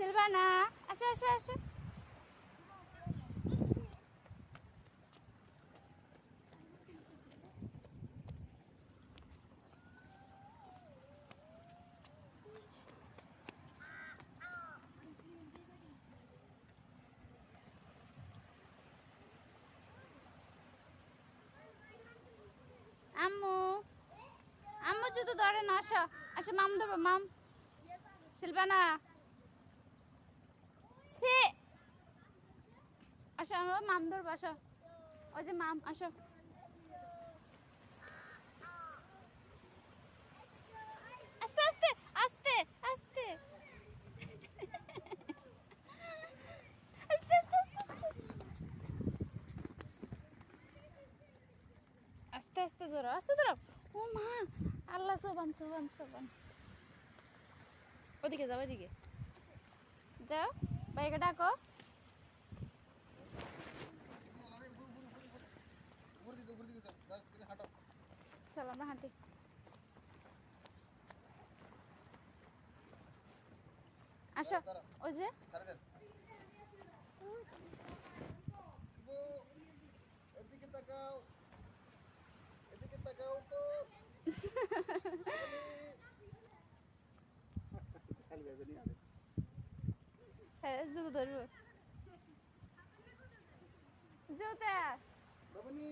সিলভানা আসো আসো আসো। আম্মু আম্মু জুতো ধরে না, আসো আসো, মাম ধরবো, মাম। সিলভানা সে আসো, আমরা মাম ধরবো, আসো। ওই যে মাম, আসো। আস্তে আস্তে আস্তে আস্তে আস্তে আস্তে আস্তে আস্তে ধরো, আস্তে ধরো। ও মা, আল্লাহ, সোবান সোবান সোবান। ওদিকে যাও, ওদিকে যাও, ভাইকে ডাকো। চলো আমরা হাঁটি। আসো, ওই যে এদিকে তাকাও, এদিকে তাকাও তো। হ্যাঁ, জুতো ধরবো, জুতা। বাবুনি